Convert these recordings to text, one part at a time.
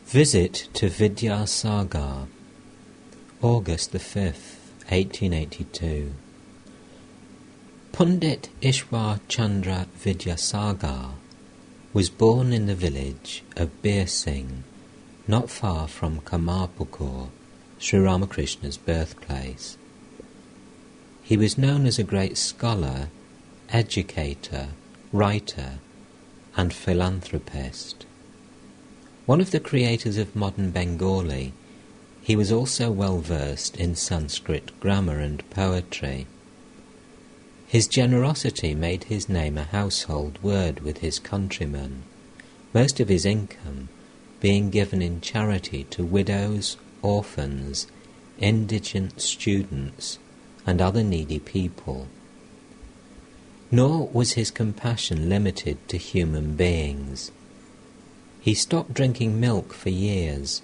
Visit to Vidyasagar, August the 5th, 1882. Pundit Ishwar Chandra Vidyasagar was born in the village of Bir Singh, not far from Kamarpukur, Sri Ramakrishna's birthplace. He was known as a great scholar, educator, writer, and philanthropist. One of the creators of modern Bengali, he was also well versed in Sanskrit grammar and poetry. His generosity made his name a household word with his countrymen, most of his income being given in charity to widows, orphans, indigent students, and other needy people. Nor was his compassion limited to human beings. He stopped drinking milk for years,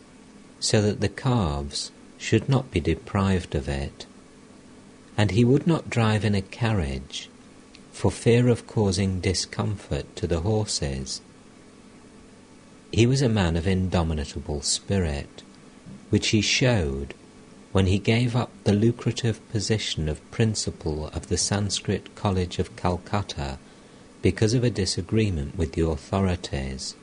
so that the calves should not be deprived of it, and he would not drive in a carriage for fear of causing discomfort to the horses. He was a man of indomitable spirit, which he showed when he gave up the lucrative position of principal of the Sanskrit College of Calcutta because of a disagreement with the authorities.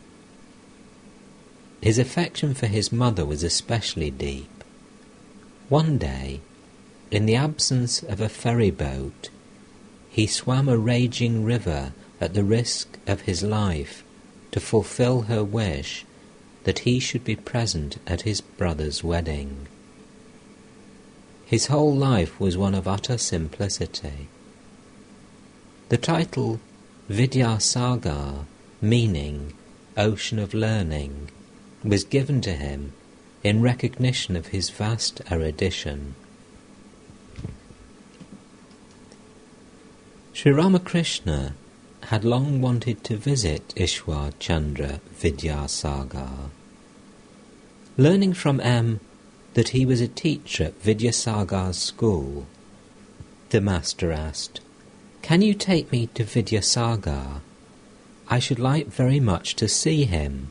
His affection for his mother was especially deep. One day, in the absence of a ferry boat, he swam a raging river at the risk of his life to fulfill her wish that he should be present at his brother's wedding. His whole life was one of utter simplicity. The title Vidyasagar, meaning ocean of learning, was given to him in recognition of his vast erudition. Sri Ramakrishna had long wanted to visit Ishwar Chandra Vidyasagar. Learning from M. that he was a teacher at Vidyasagar's school, the master asked, "Can you take me to Vidyasagar? I should like very much to see him."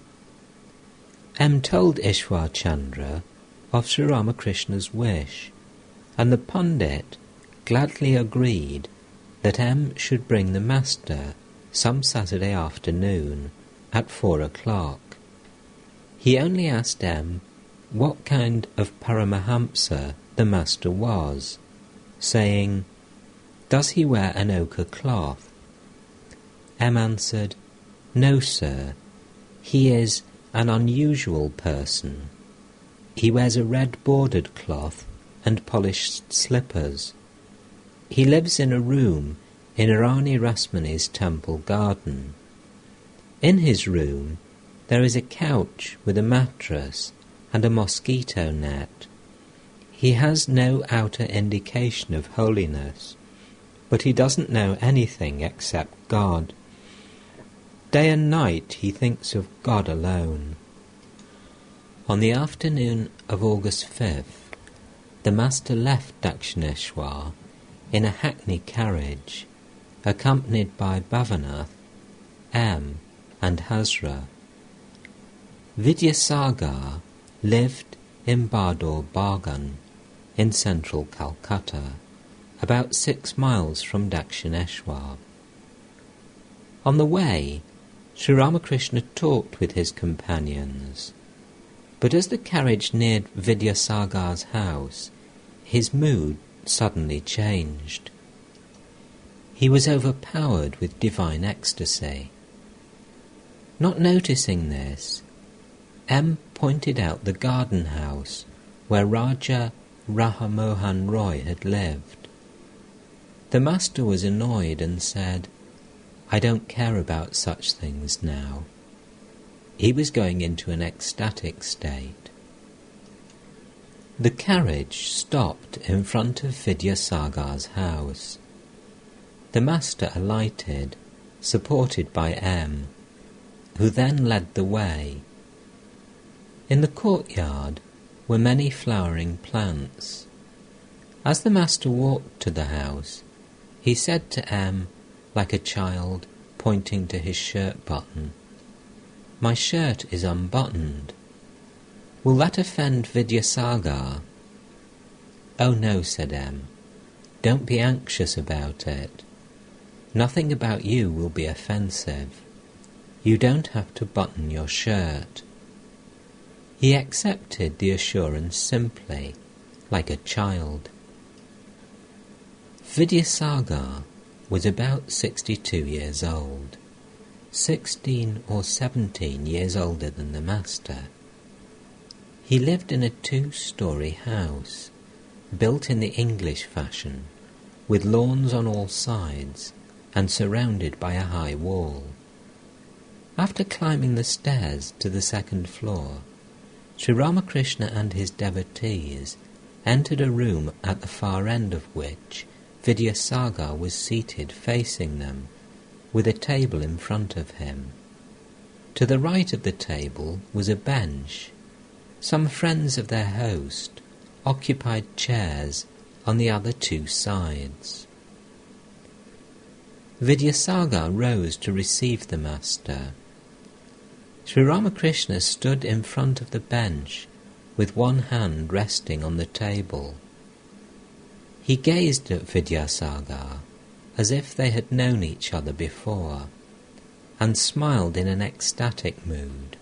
M. told Ishwar Chandra of Sri Ramakrishna's wish, and the Pundit gladly agreed that M. should bring the master some Saturday afternoon at 4 o'clock. He only asked M. what kind of Paramahamsa the master was, saying, "Does he wear an ochre cloth?" M. answered, "No, sir, he is an unusual person. He wears a red bordered cloth and polished slippers. He lives in a room in Rani Rasmani's temple garden. In his room there is a couch with a mattress and a mosquito net. He has no outer indication of holiness, but he doesn't know anything except God. Day and night he thinks of God alone." On the afternoon of August 5th, the master left Dakshineshwar in a hackney carriage, accompanied by Bhavanath, M. and Hazra. Vidyasagar lived in Bador Bagan in central Calcutta, about 6 miles from Dakshineshwar. On the way, Sri Ramakrishna talked with his companions, but as the carriage neared Vidyasagar's house, his mood suddenly changed. He was overpowered with divine ecstasy. Not noticing this, M. pointed out the garden house where Raja Rahamohan Roy had lived. The master was annoyed and said, "I don't care about such things now." He was going into an ecstatic state. The carriage stopped in front of Vidyasagar's house. The master alighted, supported by M., who then led the way. In the courtyard were many flowering plants. As the master walked to the house, he said to M., like a child, pointing to his shirt button, "My shirt is unbuttoned." Will that offend Vidyasagar? Oh no, said M. Don't be anxious about it. Nothing about you will be offensive. You don't have to button your shirt. He accepted the assurance simply, like a child. Vidyasagar was about 62 years old, 16 or 17 years older than the master. He lived in a 2-story house, built in the English fashion, with lawns on all sides and surrounded by a high wall. After climbing the stairs to the 2nd floor, Sri Ramakrishna and his devotees entered a room at the far end of which Vidyasagar was seated facing them, with a table in front of him. To the right of the table was a bench. Some friends of their host occupied chairs on the other 2 sides. Vidyasagar rose to receive the master. Sri Ramakrishna stood in front of the bench with one hand resting on the table. He gazed at Vidyasagar as if they had known each other before, and smiled in an ecstatic mood.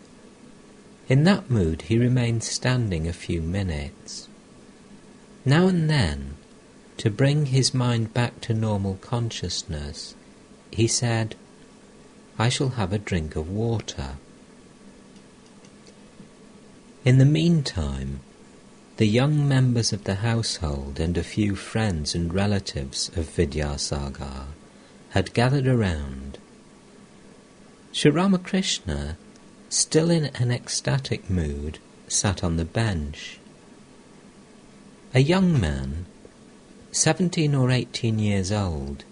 In that mood he remained standing a few minutes. Now and then, to bring his mind back to normal consciousness, he said, "I shall have a drink of water." In the meantime, the young members of the household and a few friends and relatives of Vidyasagar had gathered around. Sri Ramakrishna, still in an ecstatic mood, sat on the bench. A young man, 17 or 18 years old,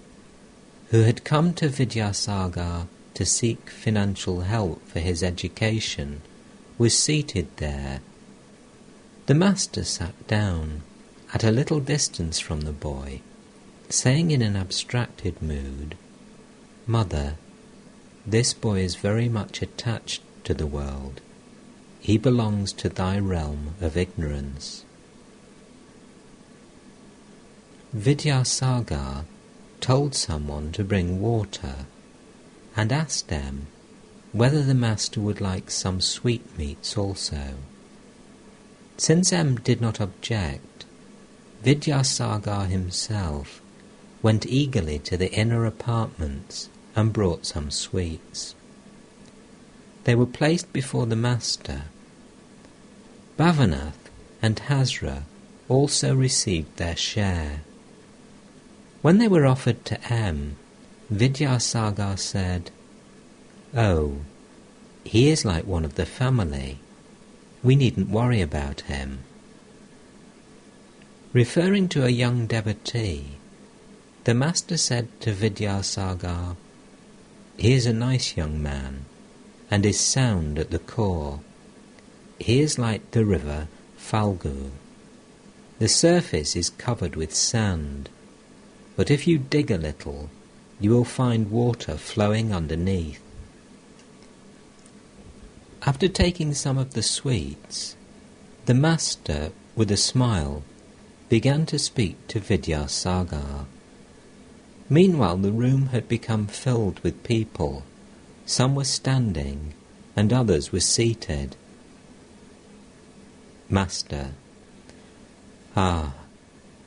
who had come to Vidyasagar to seek financial help for his education, was seated there. The master sat down, at a little distance from the boy, saying in an abstracted mood, "Mother, this boy is very much attached to the world. He belongs to thy realm of ignorance." Vidyasagar told someone to bring water, and asked them whether the master would like some sweetmeats also. Since M did not object, Vidyasagar himself went eagerly to the inner apartments and brought some sweets. They were placed before the master. Bhavanath and Hazra also received their share. When they were offered to M, Vidyasagar said, "Oh, he is like one of the family. We needn't worry about him." Referring to a young devotee, the master said to Vidyasagar, "He is a nice young man, and is sound at the core. He is like the river Falgu. The surface is covered with sand, but if you dig a little, you will find water flowing underneath." After taking some of the sweets, the master, with a smile, began to speak to Vidyasagar. Meanwhile the room had become filled with people. Some were standing, and others were seated. Master: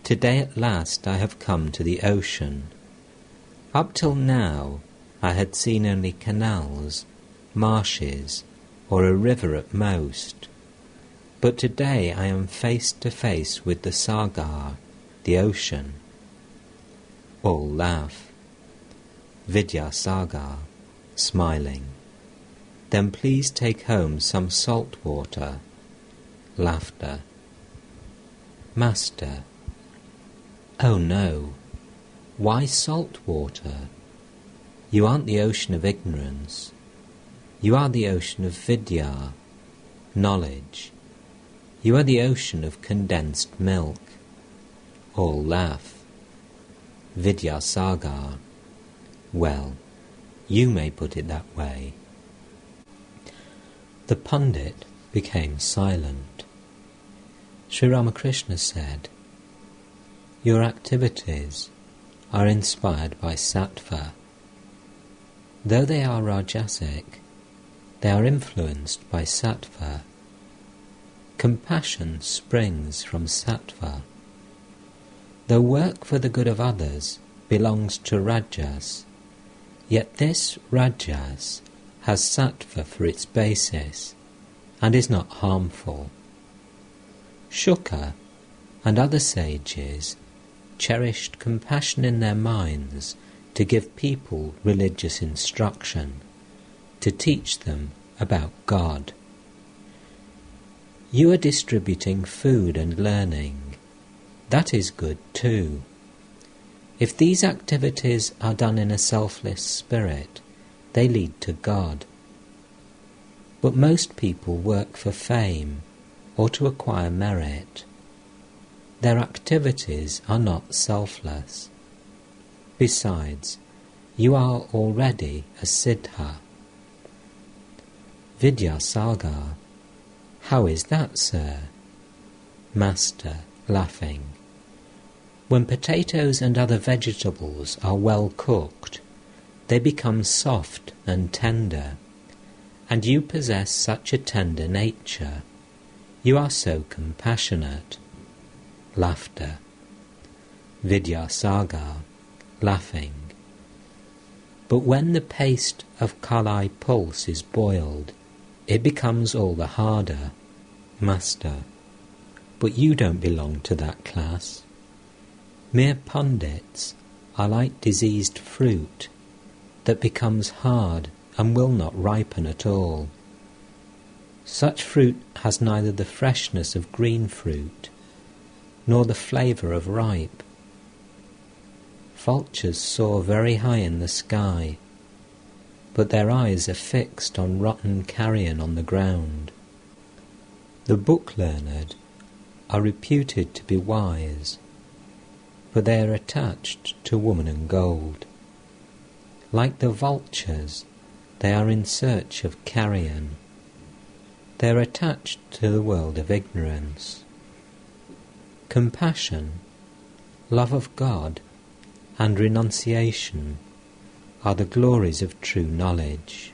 today at last I have come to the ocean. Up till now I had seen only canals, marshes, or a river at most. But today I am face to face with the Sagar, the ocean. All laugh. Vidyasagar, smiling: "Then please take home some salt water." Laughter. Master: "Oh no, why salt water? You aren't the ocean of ignorance. You are the ocean of vidya, knowledge. You are the ocean of condensed milk." All laugh. Vidyasagar: "Well, you may put it that way." The pundit became silent. Sri Ramakrishna said, "Your activities are inspired by sattva. Though they are rajasic, they are influenced by sattva. Compassion springs from sattva. Though work for the good of others belongs to rajas, yet this rajas has sattva for its basis and is not harmful. Shuka and other sages cherished compassion in their minds to give people religious instruction, to teach them about God. You are distributing food and learning. That is good too. If these activities are done in a selfless spirit, they lead to God. But most people work for fame or to acquire merit. Their activities are not selfless. Besides, you are already a siddha." "Vidyasagar, how is that, sir?" Master, laughing, "When potatoes and other vegetables are well cooked, they become soft and tender, and you possess such a tender nature. You are so compassionate." Laughter. Vidyasagar, laughing, "But when the paste of kalai pulse is boiled, it becomes all the harder." Master, "But you don't belong to that class. Mere pundits are like diseased fruit that becomes hard and will not ripen at all. Such fruit has neither the freshness of green fruit nor the flavour of ripe. Vultures soar very high in the sky, but their eyes are fixed on rotten carrion on the ground. The book-learned are reputed to be wise, but they are attached to woman and gold. Like the vultures, they are in search of carrion. They are attached to the world of ignorance. Compassion, love of God, and renunciation are the glories of true knowledge."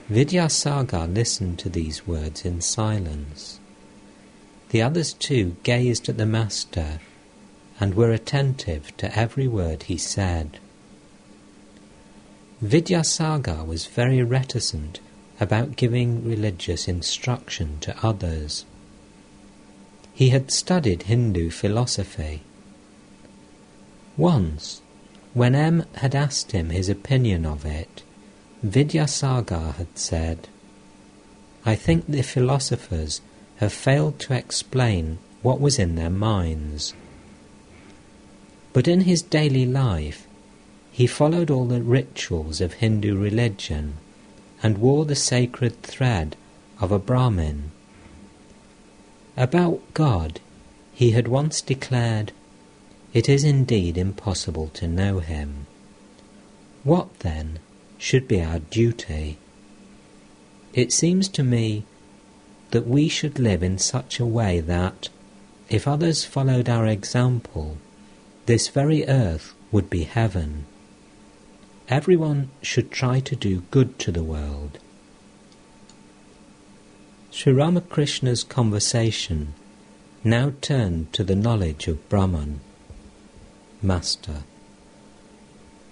Vidyasagar listened to these words in silence. The others too gazed at the Master and were attentive to every word he said. Vidyasagar was very reticent about giving religious instruction to others. He had studied Hindu philosophy. Once, when M had asked him his opinion of it, Vidyasagar had said, "I think the philosophers have failed to explain what was in their minds." But in his daily life, he followed all the rituals of Hindu religion and wore the sacred thread of a Brahmin. About God, he had once declared, "It is indeed impossible to know him." What, then, should be our duty? It seems to me that we should live in such a way that, if others followed our example, this very earth would be heaven. Everyone should try to do good to the world. Sri Ramakrishna's conversation now turned to the knowledge of Brahman. Master,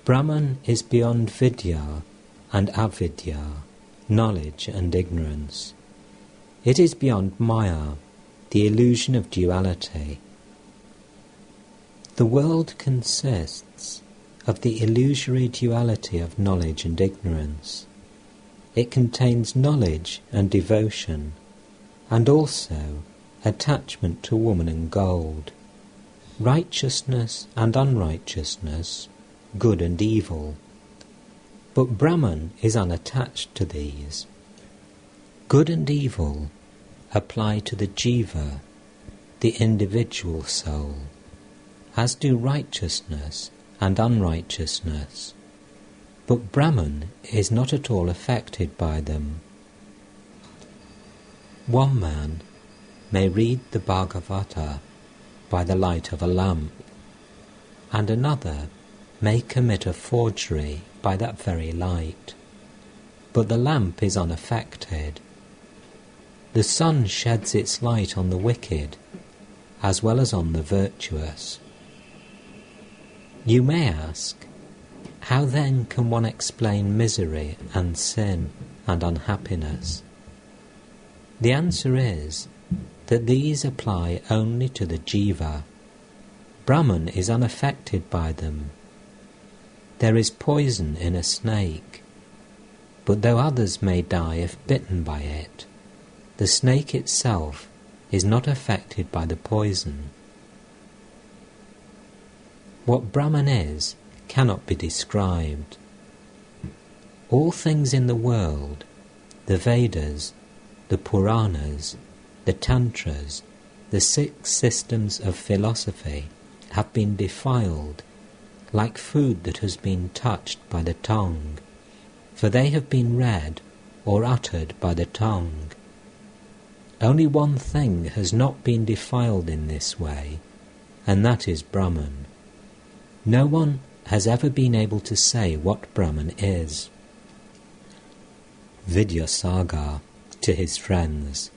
Brahman is beyond vidya and avidya, knowledge and ignorance. It is beyond maya, the illusion of duality. The world consists of the illusory duality of knowledge and ignorance. It contains knowledge and devotion, and also attachment to woman and gold, righteousness and unrighteousness, good and evil. But Brahman is unattached to these. Good and evil apply to the jiva, the individual soul, as do righteousness and unrighteousness. But Brahman is not at all affected by them. One man may read the Bhagavata by the light of a lamp, and another may commit a forgery by that very light, but the lamp is unaffected. The sun sheds its light on the wicked as well as on the virtuous. You may ask, how then can one explain misery and sin and unhappiness? The answer is that these apply only to the jiva. Brahman is unaffected by them. There is poison in a snake, but though others may die if bitten by it, the snake itself is not affected by the poison. What Brahman is cannot be described. All things in the world, the Vedas, the Puranas, the Tantras, the 6 systems of philosophy, have been defiled, like food that has been touched by the tongue, for they have been read or uttered by the tongue. Only one thing has not been defiled in this way, and that is Brahman. No one has ever been able to say what Brahman is. Vidyasagar to his friends: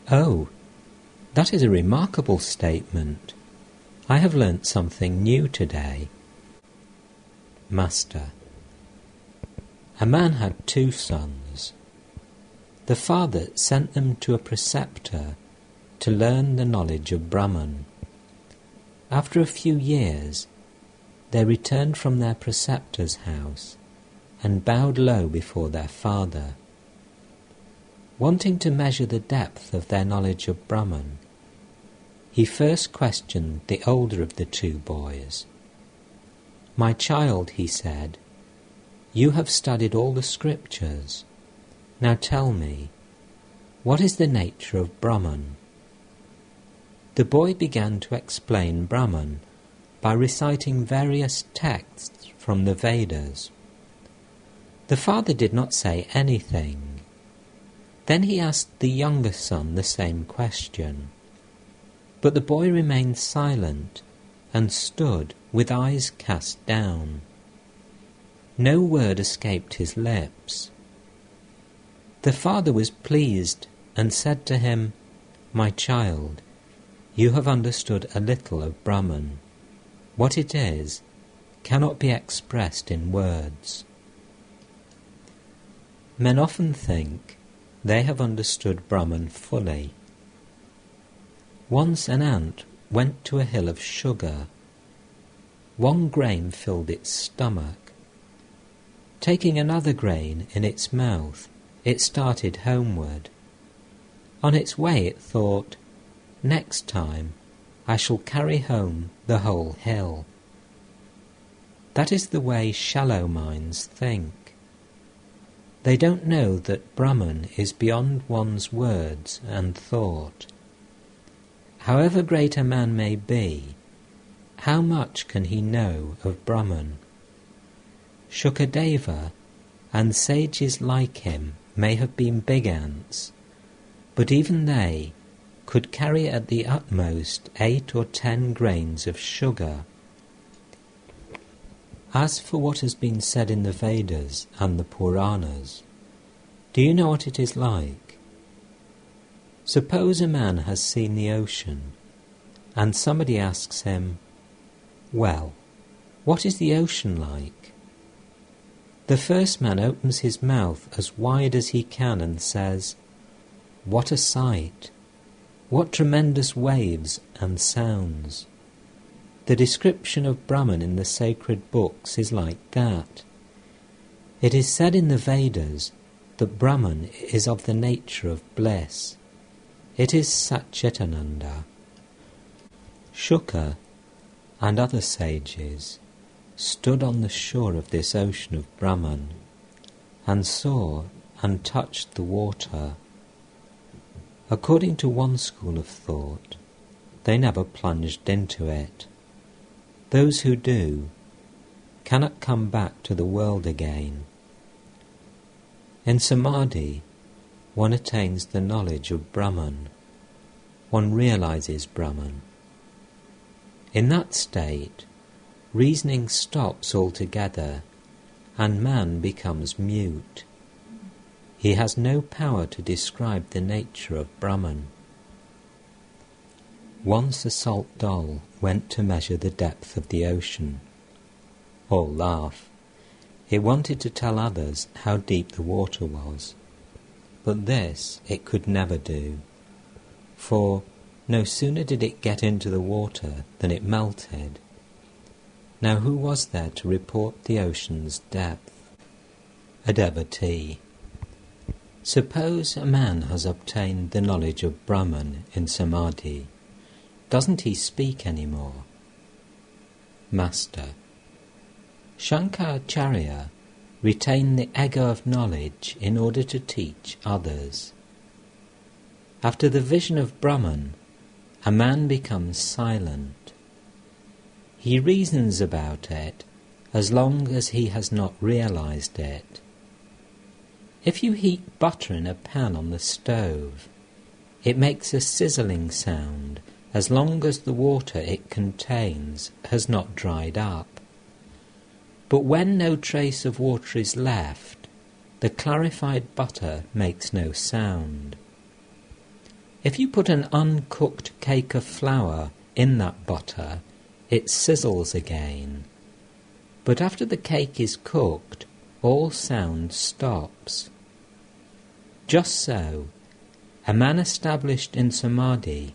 "Oh, that is a remarkable statement. I have learnt something new today." Master: "A man had 2 sons. The father sent them to a preceptor to learn the knowledge of Brahman. After a few years, they returned from their preceptor's house and bowed low before their father. Wanting to measure the depth of their knowledge of Brahman, he first questioned the older of the 2 boys. 'My child,' he said, 'you have studied all the scriptures. Now tell me, what is the nature of Brahman?' The boy began to explain Brahman by reciting various texts from the Vedas. The father did not say anything. Then he asked the younger son the same question. But the boy remained silent and stood with eyes cast down. No word escaped his lips. The father was pleased and said to him, 'My child, you have understood a little of Brahman. What it is cannot be expressed in words.' Men often think they have understood Brahman fully. Once an ant went to a hill of sugar. One grain filled its stomach. Taking another grain in its mouth, it started homeward. On its way it thought, 'Next time I shall carry home the whole hill.' That is the way shallow minds think. They don't know that Brahman is beyond one's words and thought. However great a man may be, how much can he know of Brahman? Shukadeva and sages like him may have been big ants, but even they could carry at the utmost 8 or 10 grains of sugar. As for what has been said in the Vedas and the Puranas, do you know what it is like? Suppose a man has seen the ocean, and somebody asks him, 'Well, what is the ocean like?' The first man opens his mouth as wide as he can and says, 'What a sight! What tremendous waves and sounds!' The description of Brahman in the sacred books is like that. It is said in the Vedas that Brahman is of the nature of bliss. It is Satchitananda. Shuka and other sages stood on the shore of this ocean of Brahman and saw and touched the water. According to one school of thought, they never plunged into it. Those who do cannot come back to the world again. In Samadhi, one attains the knowledge of Brahman. One realizes Brahman. In that state, reasoning stops altogether, and man becomes mute. He has no power to describe the nature of Brahman. Once a salt doll went to measure the depth of the ocean. All laugh. It wanted to tell others how deep the water was. But this it could never do, for no sooner did it get into the water than it melted. Now who was there to report the ocean's depth? A devotee. Suppose a man has obtained the knowledge of Brahman in Samadhi. Doesn't he speak any more? Master. Shankaracharya retained the ego of knowledge in order to teach others. After the vision of Brahman, a man becomes silent. He reasons about it as long as he has not realized it. If you heat butter in a pan on the stove, it makes a sizzling sound as long as the water it contains has not dried up. But when no trace of water is left, the clarified butter makes no sound. If you put an uncooked cake of flour in that butter, it sizzles again. But after the cake is cooked, all sound stops. Just so, a man established in Samadhi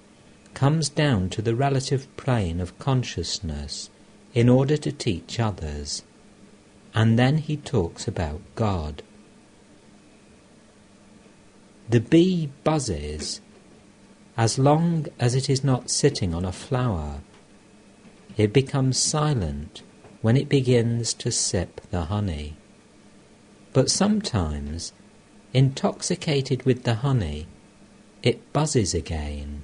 comes down to the relative plane of consciousness in order to teach others, and then he talks about God. The bee buzzes as long as it is not sitting on a flower. It becomes silent when it begins to sip the honey. But sometimes, intoxicated with the honey, it buzzes again.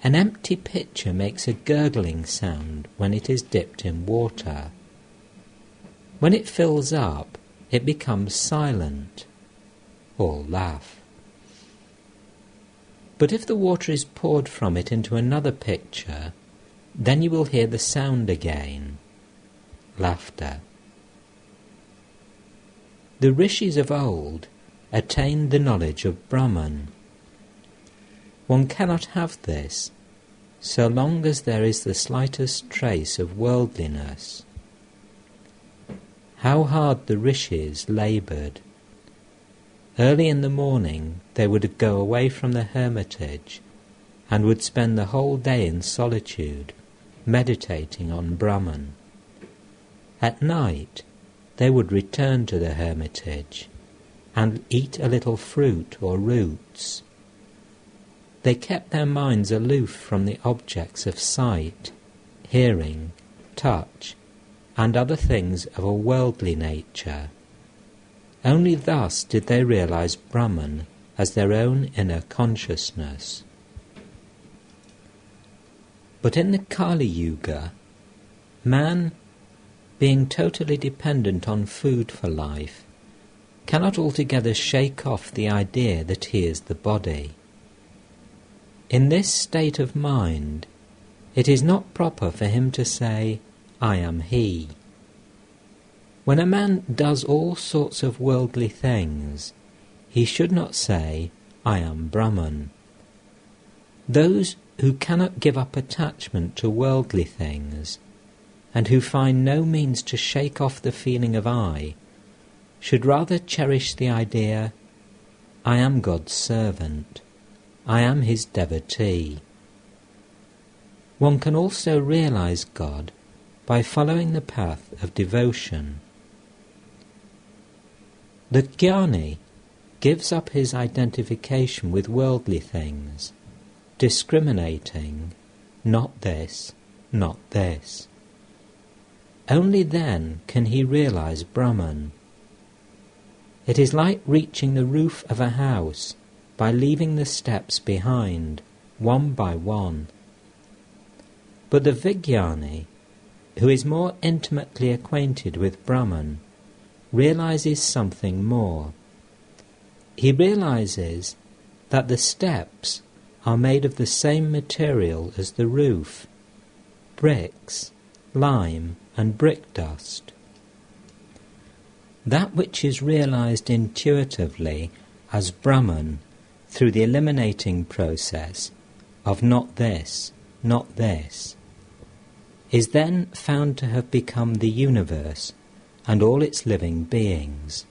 An empty pitcher makes a gurgling sound when it is dipped in water. When it fills up, it becomes silent. All laugh. But if the water is poured from it into another pitcher, then you will hear the sound again. Laughter. The rishis of old attained the knowledge of Brahman. One cannot have this so long as there is the slightest trace of worldliness. How hard the rishis laboured! Early in the morning they would go away from the hermitage and would spend the whole day in solitude, meditating on Brahman. At night they would return to the hermitage and eat a little fruit or roots. They kept their minds aloof from the objects of sight, hearing, touch, and other things of a worldly nature. Only thus did they realize Brahman as their own inner consciousness. But in the Kali Yuga, man, being totally dependent on food for life, cannot altogether shake off the idea that he is the body. In this state of mind, it is not proper for him to say, "I am he." When a man does all sorts of worldly things, he should not say, "I am Brahman." Those who cannot give up attachment to worldly things, and who find no means to shake off the feeling of I, should rather cherish the idea, "I am God's servant, I am his devotee." One can also realize God by following the path of devotion. The jnani gives up his identification with worldly things, discriminating, not this, not this. Only then can he realize Brahman. It is like reaching the roof of a house by leaving the steps behind, one by one. But the Vijnani, who is more intimately acquainted with Brahman, realizes something more. he realizes that the steps are made of the same material as the roof: bricks, lime, and brick dust. That which is realized intuitively as Brahman through the eliminating process of not this, is then found to have become the universe and all its living beings.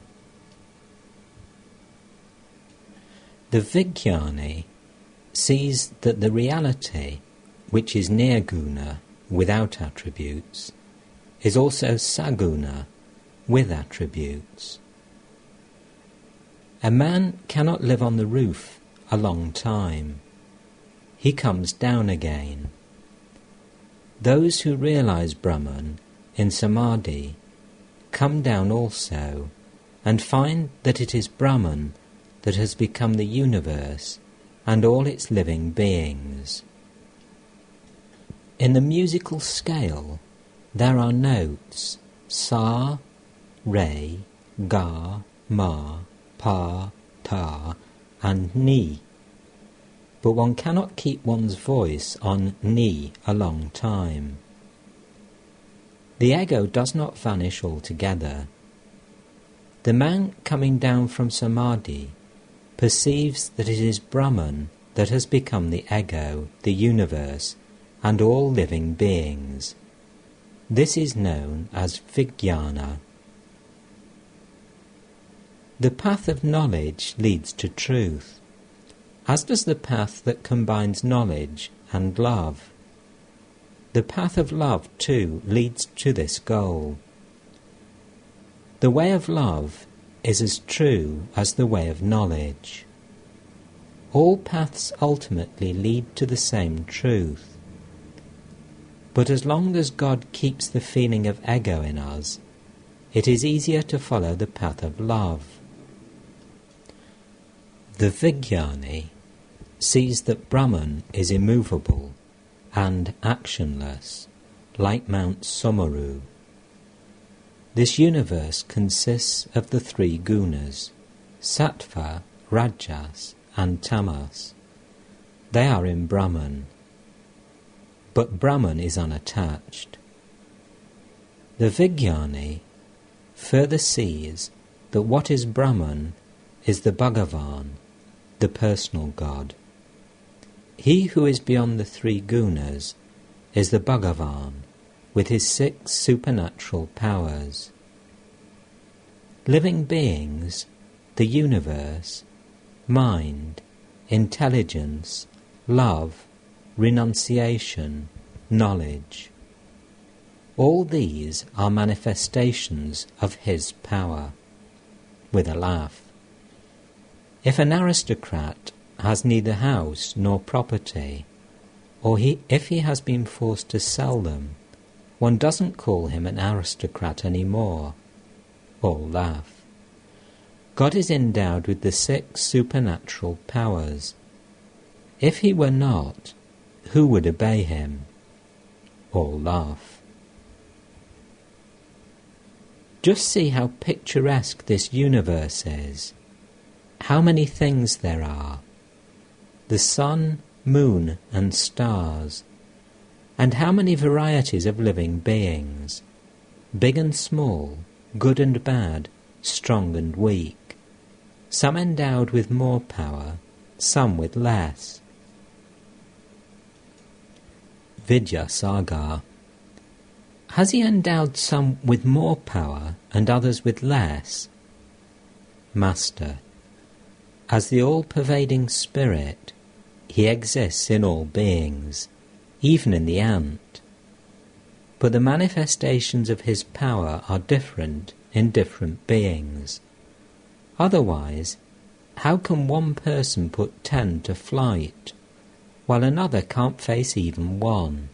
The Vijnani sees that the reality, which is nirguna, without attributes, is also saguna, with attributes. A man cannot live on the roof a long time. He comes down again. Those who realize Brahman in Samadhi come down also and find that it is Brahman that has become the universe and all its living beings. In the musical scale, there are notes sa, re, ga, ma, pa, ta, and ni. But one cannot keep one's voice on ni a long time. The ego does not vanish altogether. The man coming down from Samadhi perceives that it is Brahman that has become the ego, the universe, and all living beings. This is known as Vijnana. The path of knowledge leads to truth, as does the path that combines knowledge and love. The path of love, too, leads to this goal. The way of love is as true as the way of knowledge. All paths ultimately lead to the same truth. But as long as God keeps the feeling of ego in us, it is easier to follow the path of love. The Vijnani sees that Brahman is immovable and actionless, like Mount Sumeru. This universe consists of the three gunas, sattva, rajas, and tamas. They are in Brahman, but Brahman is unattached. The Vijnani further sees that what is Brahman is the Bhagavan, the personal God. He who is beyond the three gunas is the Bhagavan, with his 6 supernatural powers. Living beings, the universe, mind, intelligence, love, renunciation, knowledge. All these are manifestations of his power. With a laugh. If an aristocrat has neither house nor property, or if he has been forced to sell them, one doesn't call him an aristocrat any more. All laugh. God is endowed with the 6 supernatural powers. If he were not, who would obey him? All laugh. Just see how picturesque this universe is. How many things there are. The sun, moon, and stars. And how many varieties of living beings. Big and small, good and bad, strong and weak. Some endowed with more power, some with less. Vidyasagar. Has he endowed some with more power and others with less? Master. As the all-pervading spirit, he exists in all beings, even in the ant. But the manifestations of his power are different in different beings. Otherwise, how can one person put 10 to flight, while another can't face even 1?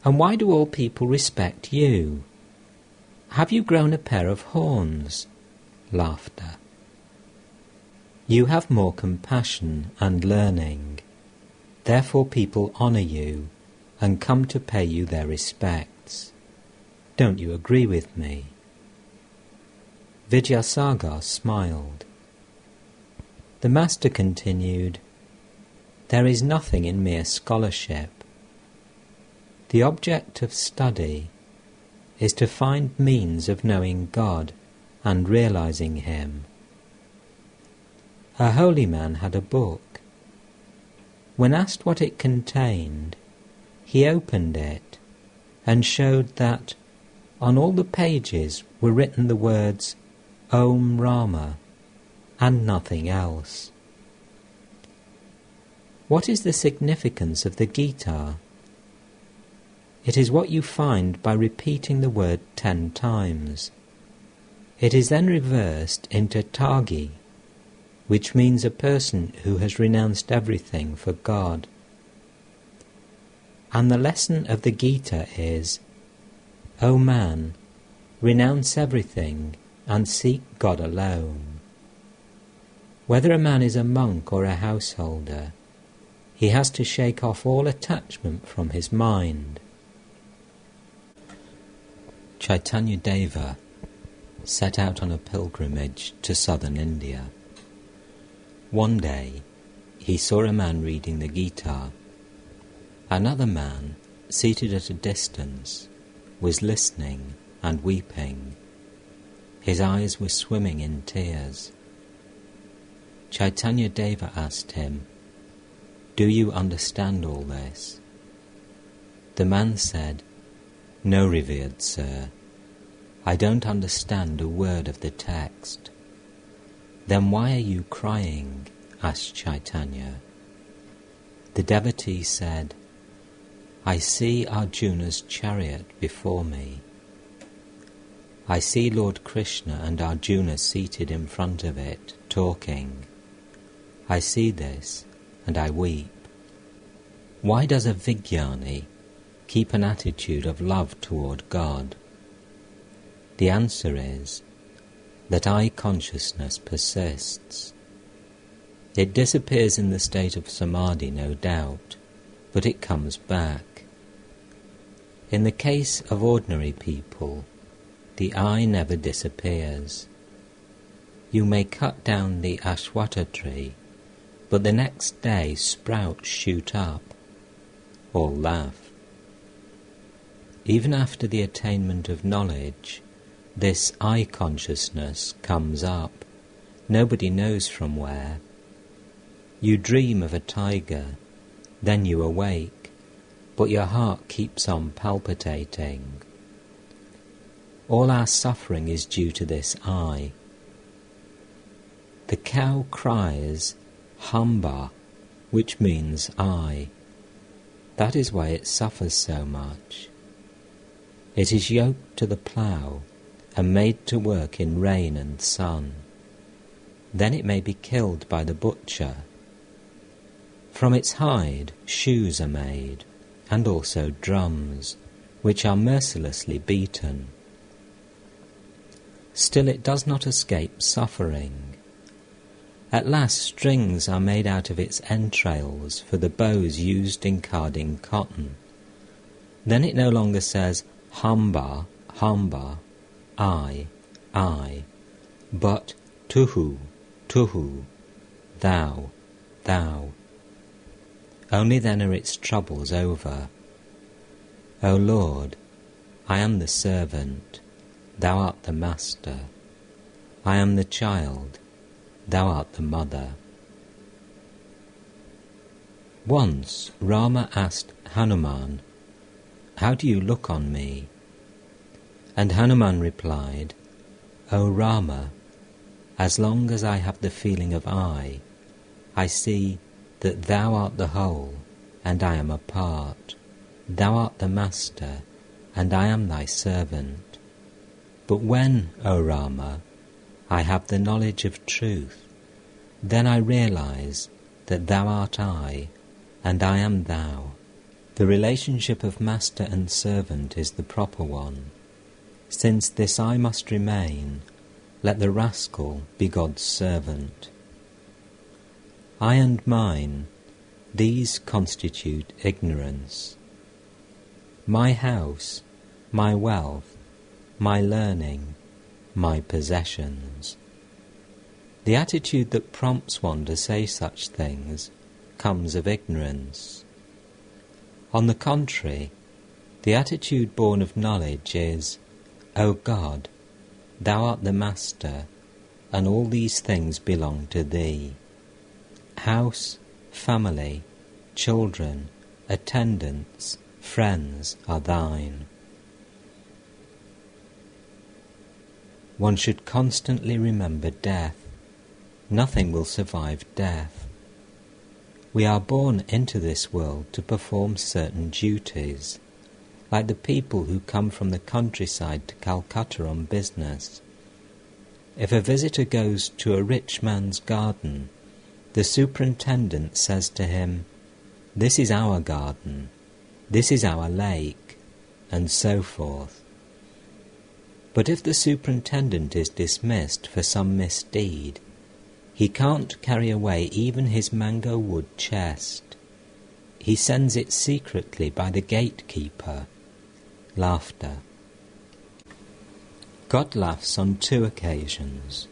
And why do all people respect you? Have you grown a pair of horns? Laughter. You have more compassion and learning. Therefore people honour you and come to pay you their respects. Don't you agree with me? Vidyasagar smiled. The Master continued, "There is nothing in mere scholarship. The object of study is to find means of knowing God and realizing Him. A holy man had a book. When asked what it contained, he opened it and showed that on all the pages were written the words Om Rama and nothing else. What is the significance of the Gita? It is what you find by repeating the word 10 times. It is then reversed into Tagi, which means a person who has renounced everything for God. And the lesson of the Gita is, O man, renounce everything and seek God alone. Whether a man is a monk or a householder, he has to shake off all attachment from his mind." Chaitanya Deva set out on a pilgrimage to southern India. One day he saw a man reading the Gita. Another man, seated at a distance, was listening and weeping. His eyes were swimming in tears. Chaitanya Deva asked him, "Do you understand all this?" The man said, "No, revered sir, I don't understand a word of the text." "Then why are you crying?" asked Chaitanya. The devotee said, "I see Arjuna's chariot before me. I see Lord Krishna and Arjuna seated in front of it, talking. I see this, and I weep. Why does a Vijnani keep an attitude of love toward God? The answer is that I-consciousness persists. It disappears in the state of samadhi, no doubt, but it comes back. In the case of ordinary people, the I never disappears. You may cut down the ashwatha tree, but the next day sprouts shoot up. All laugh. Even after the attainment of knowledge, this I-consciousness comes up, nobody knows from where. You dream of a tiger, then you awake, but your heart keeps on palpitating. All our suffering is due to this I. The cow cries, Hamba, which means I. That is why it suffers so much. It is yoked to the plough and made to work in rain and sun. Then it may be killed by the butcher. From its hide shoes are made, and also drums, which are mercilessly beaten. Still it does not escape suffering. At last strings are made out of its entrails for the bows used in carding cotton. Then it no longer says, Hamba, Hamba, I, but Tuhu, Tuhu, thou, thou. Only then are its troubles over. O Lord, I am the servant, thou art the master. I am the child, thou art the mother. Once Rama asked Hanuman, "How do you look on me?" And Hanuman replied, "O Rama, as long as I have the feeling of I see that thou art the whole, and I am a part. Thou art the master, and I am thy servant. But when, O Rama, I have the knowledge of truth, then I realize that thou art I, and I am thou. The relationship of master and servant is the proper one. Since this I must remain, let the rascal be God's servant. I and mine, these constitute ignorance. My house, my wealth, my learning, my possessions. The attitude that prompts one to say such things comes of ignorance. On the contrary, the attitude born of knowledge is, O God, Thou art the Master, and all these things belong to Thee. House, family, children, attendants, friends are Thine. One should constantly remember death. Nothing will survive death. We are born into this world to perform certain duties, like the people who come from the countryside to Calcutta on business. If a visitor goes to a rich man's garden, the superintendent says to him, "This is our garden, this is our lake," and so forth. But if the superintendent is dismissed for some misdeed, he can't carry away even his mango wood chest. He sends it secretly by the gatekeeper. Laughter. God laughs on 2 occasions.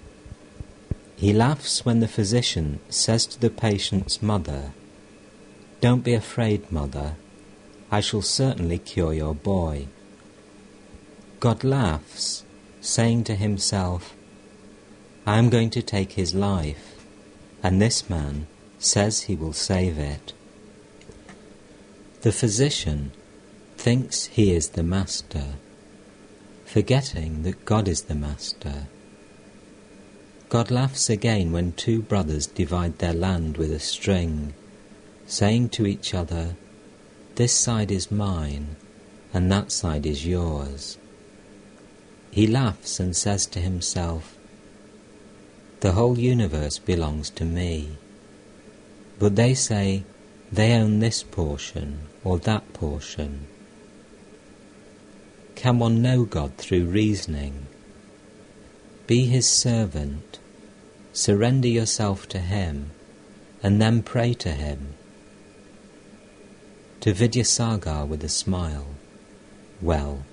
He laughs when the physician says to the patient's mother, "Don't be afraid, mother, I shall certainly cure your boy." God laughs, saying to himself, "I am going to take his life, and this man says he will save it." The physician thinks he is the master, forgetting that God is the master. God laughs again when 2 brothers divide their land with a string, saying to each other, "This side is mine, and that side is yours." He laughs and says to himself, "The whole universe belongs to me." But they say they own this portion or that portion. Can one know God through reasoning? Be His servant, surrender yourself to Him, and then pray to Him. To Vidyasagar with a smile, "Well,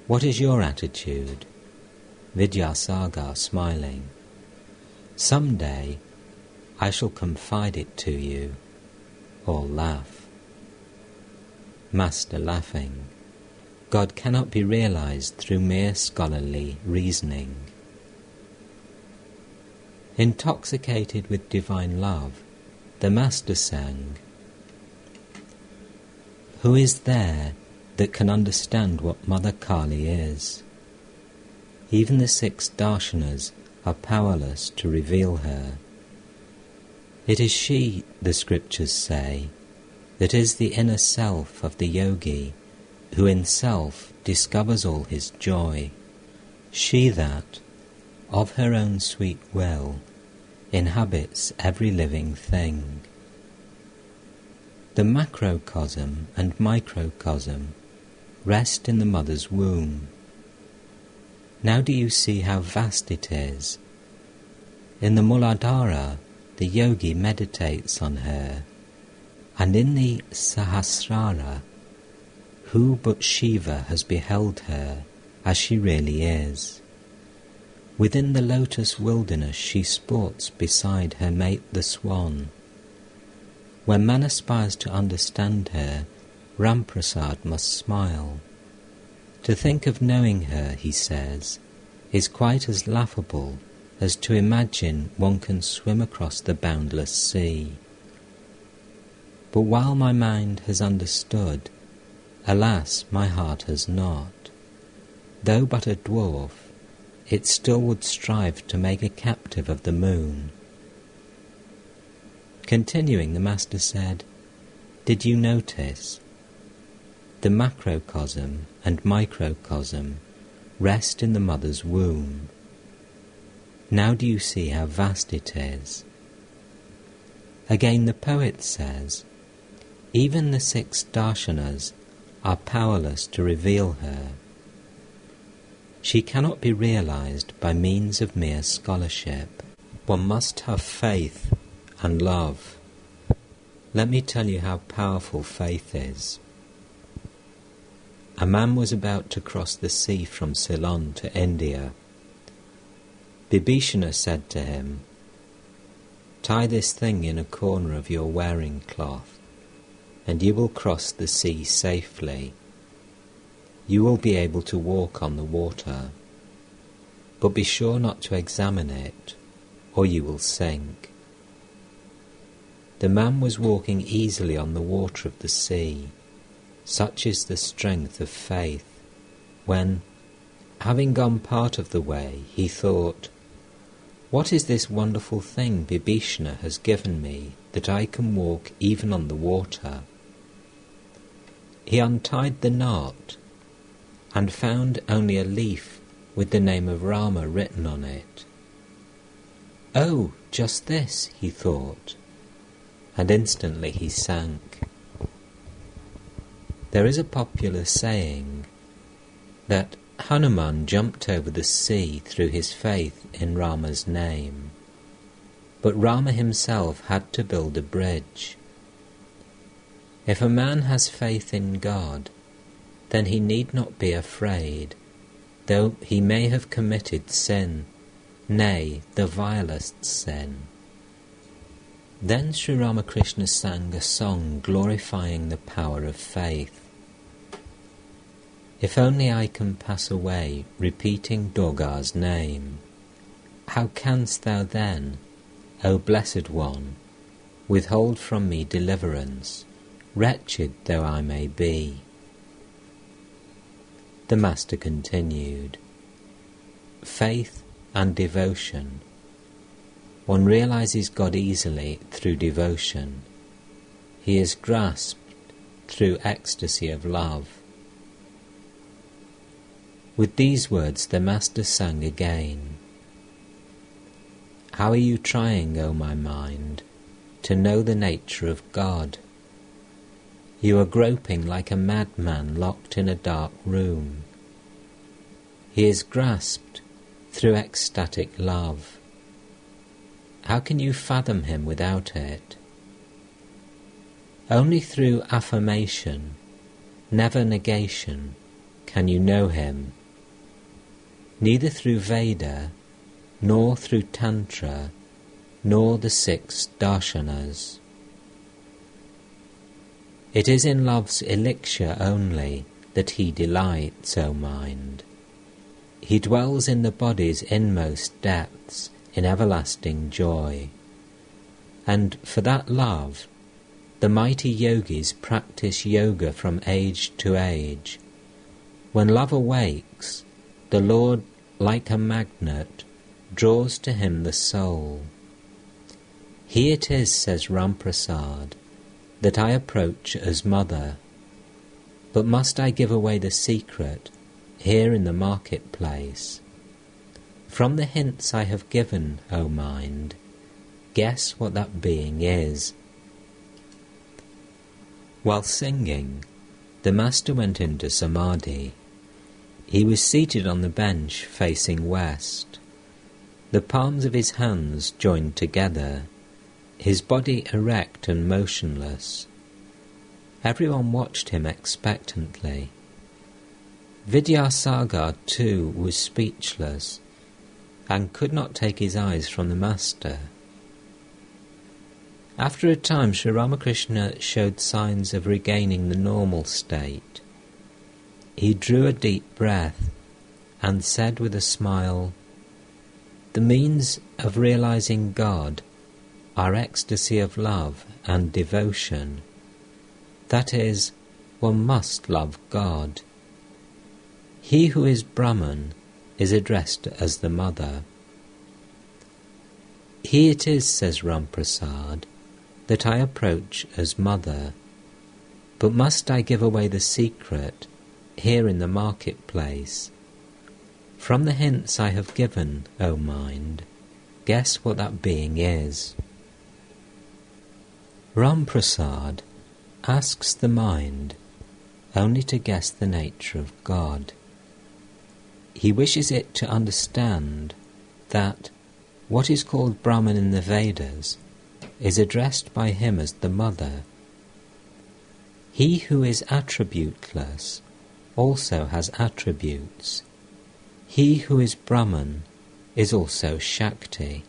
what is your attitude?" Vidyasagar smiling, "Some day I shall confide it to you." All laugh. Master laughing, God cannot be realized through mere scholarly reasoning. Intoxicated with divine love, the Master sang, "Who is there that can understand what Mother Kali is? Even the 6 darshanas are powerless to reveal her. It is she, the scriptures say, that is the inner self of the yogi, who in self discovers all his joy. She that, of her own sweet will, inhabits every living thing." The macrocosm and microcosm rest in the mother's womb. Now do you see how vast it is? In the Muladhara, the yogi meditates on her, and in the Sahasrara, who but Shiva has beheld her as she really is? Within the lotus wilderness she sports beside her mate the swan. When man aspires to understand her, Ramprasad must smile. To think of knowing her, he says, is quite as laughable as to imagine one can swim across the boundless sea. But while my mind has understood, alas, my heart has not. Though but a dwarf, it still would strive to make a captive of the moon. Continuing, the Master said, "Did you notice? The macrocosm and microcosm rest in the mother's womb. Now do you see how vast it is?" Again the poet says, "Even the 6 darshanas are powerless to reveal her. She cannot be realized by means of mere scholarship. One must have faith and love. Let me tell you how powerful faith is. A man was about to cross the sea from Ceylon to India. Bibhishana said to him, Tie this thing in a corner of your wearing cloth, and you will cross the sea safely. You will be able to walk on the water, but be sure not to examine it, or you will sink." The man was walking easily on the water of the sea. Such is the strength of faith, when, having gone part of the way, he thought, "What is this wonderful thing Bibhishana has given me, that I can walk even on the water?" He untied the knot, and found only a leaf with the name of Rama written on it. "Oh, just this," he thought, and instantly he sank. There is a popular saying that Hanuman jumped over the sea through his faith in Rama's name, but Rama himself had to build a bridge. If a man has faith in God, then he need not be afraid, though he may have committed sin, nay, the vilest sin. Then Sri Ramakrishna sang a song glorifying the power of faith. "If only I can pass away, repeating Durga's name, how canst thou then, O Blessed One, withhold from me deliverance, wretched though I may be?" The Master continued, "Faith and devotion. One realizes God easily through devotion. He is grasped through ecstasy of love." With these words the Master sang again, "How are you trying, O my mind, to know the nature of God? You are groping like a madman locked in a dark room. He is grasped through ecstatic love. How can you fathom him without it? Only through affirmation, never negation, can you know him. Neither through Veda, nor through Tantra, nor the 6 darshanas. It is in love's elixir only that he delights, O mind. He dwells in the body's inmost depths in everlasting joy. And for that love, the mighty yogis practice yoga from age to age. When love awakes, the Lord, like a magnet, draws to him the soul. He it is, says Ramprasad, that I approach as mother. But must I give away the secret here in the marketplace? From the hints I have given, O mind, guess what that being is." While singing, the Master went into Samadhi. He was seated on the bench facing west, the palms of his hands joined together, his body erect and motionless. Everyone watched him expectantly. Vidyasagar too was speechless, and could not take his eyes from the Master. After a time, Sri Ramakrishna showed signs of regaining the normal state. He drew a deep breath and said with a smile, "The means of realizing God are ecstasy of love and devotion. That is, one must love God. He who is Brahman is addressed as the mother. He it is, says Ramprasad, that I approach as mother. But must I give away the secret here in the marketplace? From the hints I have given, O mind, guess what that being is." Ramprasad asks the mind only to guess the nature of God. He wishes it to understand that what is called Brahman in the Vedas is addressed by him as the mother. He who is attributeless also has attributes. He who is Brahman is also Shakti.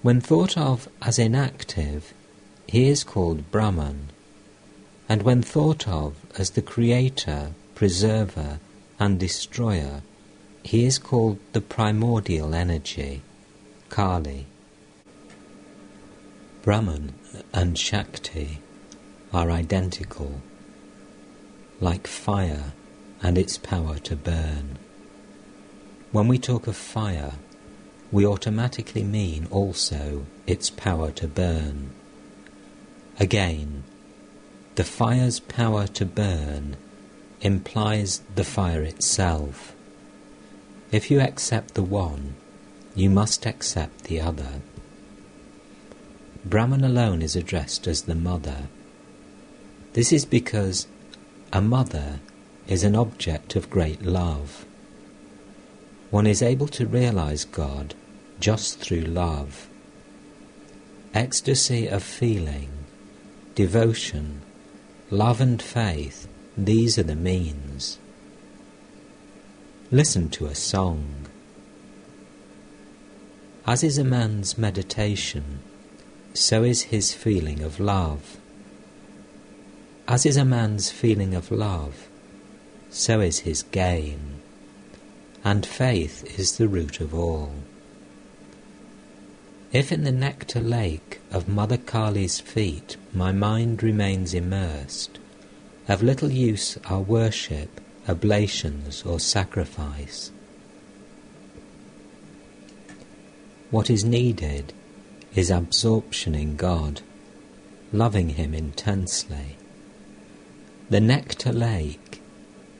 When thought of as inactive, he is called Brahman, and when thought of as the creator, preserver and destroyer, he is called the primordial energy, Kali. Brahman and Shakti are identical, like fire and its power to burn. When we talk of fire, we automatically mean also its power to burn. Again, the fire's power to burn implies the fire itself. If you accept the one, you must accept the other. Brahman alone is addressed as the mother. This is because a mother is an object of great love. One is able to realize God just through love. Ecstasy of feeling, devotion, love and faith, these are the means. Listen to a song. As is a man's meditation, so is his feeling of love. As is a man's feeling of love, so is his gain. And faith is the root of all. If in the nectar lake of Mother Kali's feet my mind remains immersed, of little use are worship, oblations or sacrifice. What is needed is absorption in God, loving Him intensely. The nectar lake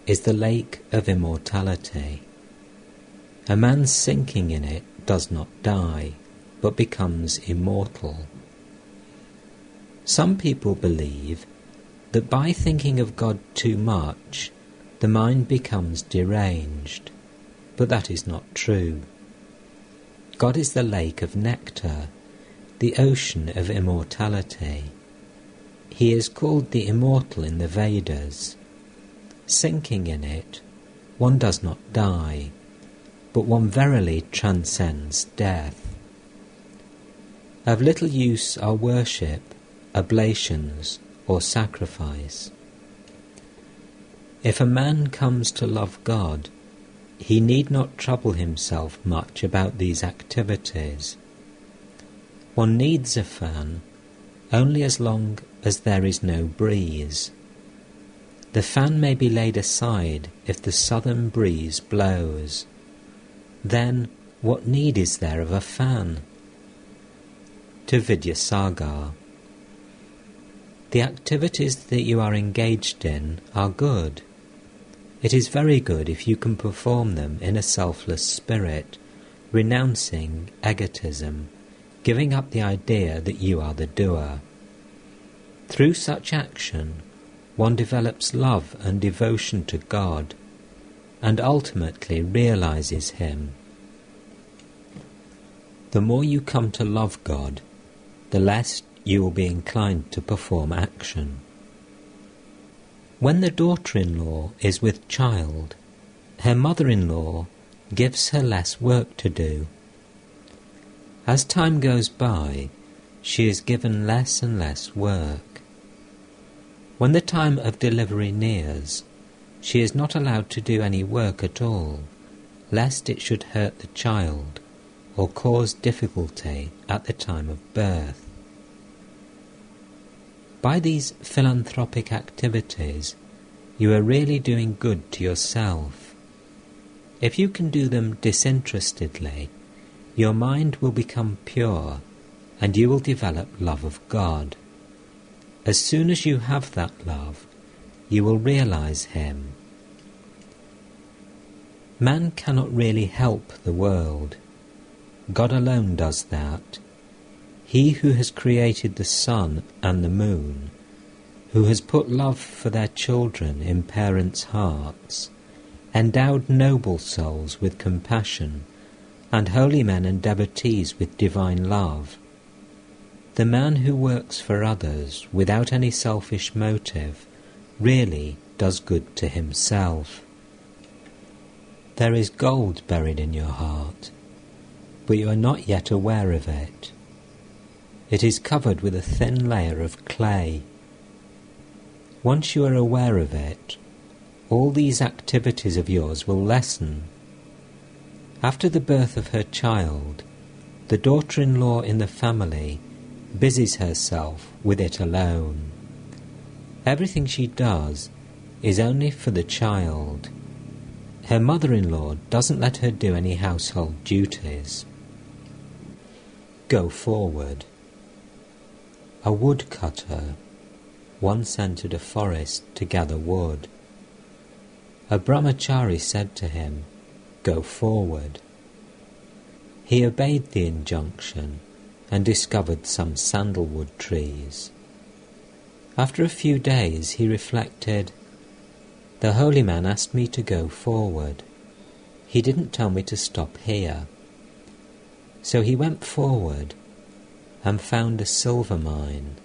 is the lake of immortality. A man sinking in it does not die, but becomes immortal. Some people believe that by thinking of God too much, the mind becomes deranged, but that is not true. God is the lake of nectar, the ocean of immortality. He is called the immortal in the Vedas. Sinking in it, one does not die, but one verily transcends death. Of little use are worship, oblations, or sacrifice. If a man comes to love God, he need not trouble himself much about these activities. One needs a fan only as long as there is no breeze. The fan may be laid aside if the southern breeze blows. Then what need is there of a fan? To Vidyasagar. The activities that you are engaged in are good. It is very good if you can perform them in a selfless spirit, renouncing egotism, giving up the idea that you are the doer. Through such action, one develops love and devotion to God, and ultimately realizes Him. The more you come to love God, the less you will be inclined to perform action. When the daughter-in-law is with child, her mother-in-law gives her less work to do. As time goes by, she is given less and less work. When the time of delivery nears, she is not allowed to do any work at all, lest it should hurt the child or cause difficulty at the time of birth. By these philanthropic activities, you are really doing good to yourself. If you can do them disinterestedly, your mind will become pure and you will develop love of God. As soon as you have that love, you will realize Him. Man cannot really help the world. God alone does that. He who has created the sun and the moon, who has put love for their children in parents' hearts, endowed noble souls with compassion, and holy men and devotees with divine love. The man who works for others without any selfish motive really does good to himself. There is gold buried in your heart, but you are not yet aware of it. It is covered with a thin layer of clay. Once you are aware of it, all these activities of yours will lessen. After the birth of her child, the daughter-in-law in the family busies herself with it alone. Everything she does is only for the child. Her mother-in-law doesn't let her do any household duties. Go forward. A woodcutter once entered a forest to gather wood. A brahmachari said to him, "Go forward." He obeyed the injunction and discovered some sandalwood trees. After a few days he reflected, "The holy man asked me to go forward. He didn't tell me to stop here." So he went forward and found a silver mine.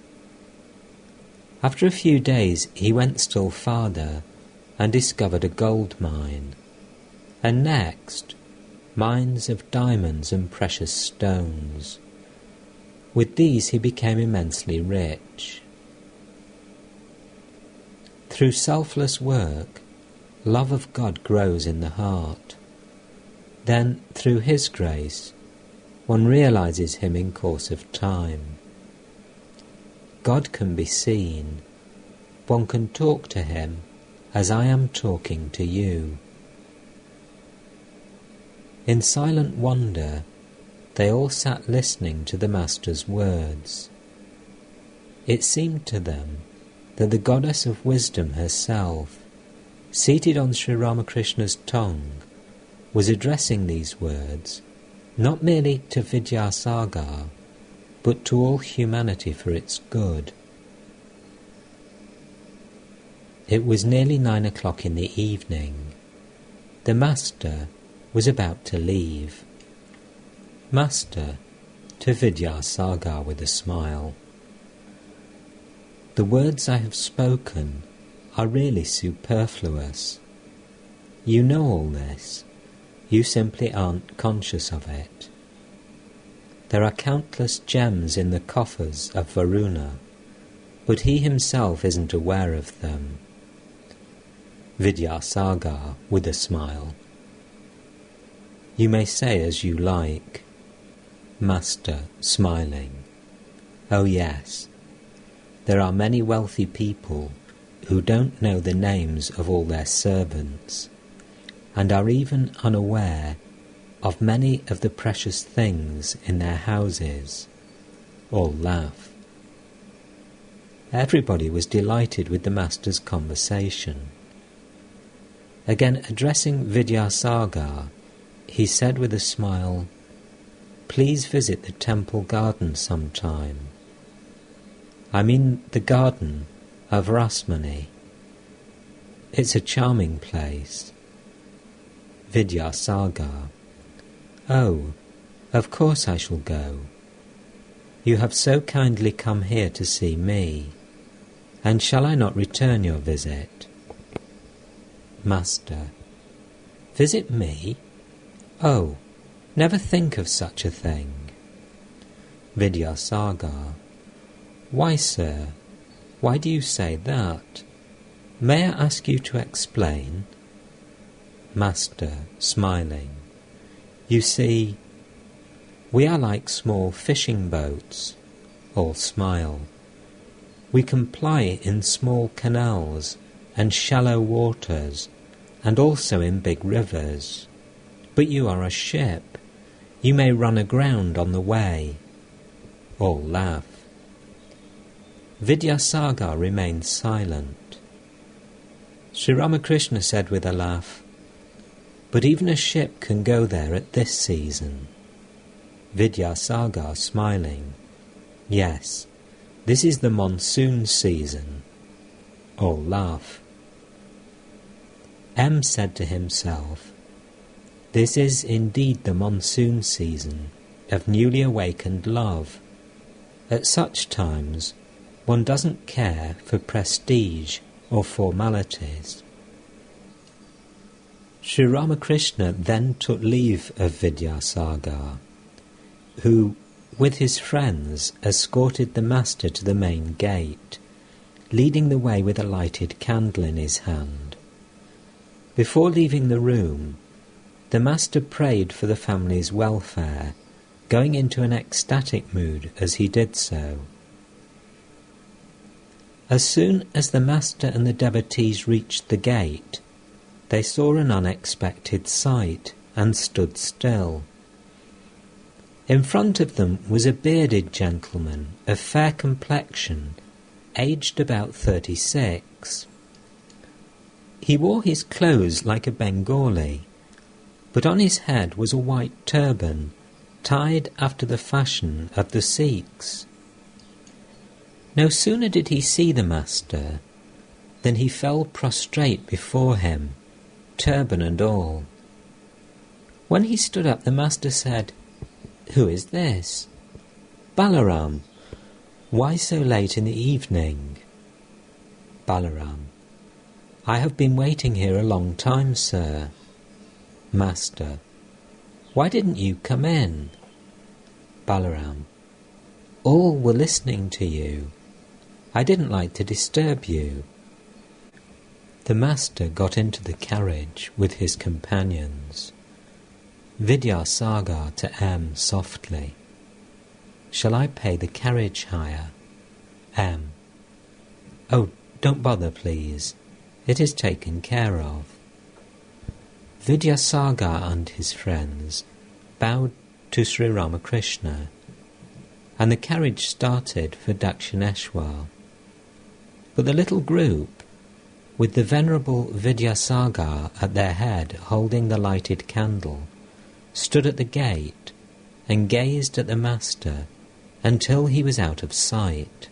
After a few days he went still farther and discovered a gold mine, and next mines of diamonds and precious stones. With these he became immensely rich. Through selfless work, love of God grows in the heart. Then, through His grace, one realizes Him in course of time. God can be seen. One can talk to Him as I am talking to you. In silent wonder, they all sat listening to the Master's words. It seemed to them that the Goddess of Wisdom herself, seated on Sri Ramakrishna's tongue, was addressing these words not merely to Vidyasagar, but to all humanity for its good. It was nearly 9 o'clock in the evening. The Master was about to leave. "Master," to Vidyasagar with a smile, "the words I have spoken are really superfluous. You know all this. You simply aren't conscious of it. There are countless gems in the coffers of Varuna, but he himself isn't aware of them." Vidyasagar with a smile, "You may say as you like." Master smiling, "Oh yes, there are many wealthy people who don't know the names of all their servants, and are even unaware of many of the precious things in their houses." All laugh. Everybody was delighted with the Master's conversation. Again addressing Vidyasagar, he said with a smile, "Please visit the temple garden sometime. I mean the garden of Rasmani. It's a charming place." Vidyasagar, "Oh, of course I shall go. You have so kindly come here to see me, and shall I not return your visit?" Master, "Visit me? Oh, never think of such a thing." Vidyasagar, "Why, sir, why do you say that? May I ask you to explain?" Master, smiling, "You see, we are like small fishing boats." All smile. "We can ply in small canals and shallow waters, and also in big rivers. But you are a ship. You may run aground on the way." All laugh. Vidyasagar remained silent. Sri Ramakrishna said with a laugh, "But even a ship can go there at this season." Vidyasagar smiling, "Yes, this is the monsoon season." All laugh. M said to himself, "This is indeed the monsoon season of newly awakened love. At such times, one doesn't care for prestige or formalities." Sri Ramakrishna then took leave of Vidyasagar, who, with his friends, escorted the master to the main gate, leading the way with a lighted candle in his hand. Before leaving the room, the master prayed for the family's welfare, going into an ecstatic mood as he did so. As soon as the master and the devotees reached the gate, they saw an unexpected sight and stood still. In front of them was a bearded gentleman of fair complexion, aged about 36. He wore his clothes like a Bengali, but on his head was a white turban, tied after the fashion of the Sikhs. No sooner did he see the master than he fell prostrate before him, turban and all. When he stood up, the master said, "Who is this?" "Balaram." "Why so late in the evening?" Balaram: "I have been waiting here a long time, sir." Master: "Why didn't you come in?" Balaram: "All were listening to you. I didn't like to disturb you." The master got into the carriage with his companions. Vidyasagar to M softly: "Shall I pay the carriage hire?" M: "Oh, don't bother, please. It is taken care of." Vidyasagar and his friends bowed to Sri Ramakrishna, and the carriage started for Dakshineshwar. But the little group, with the Venerable Vidyasagar at their head holding the lighted candle, stood at the gate and gazed at the master until he was out of sight.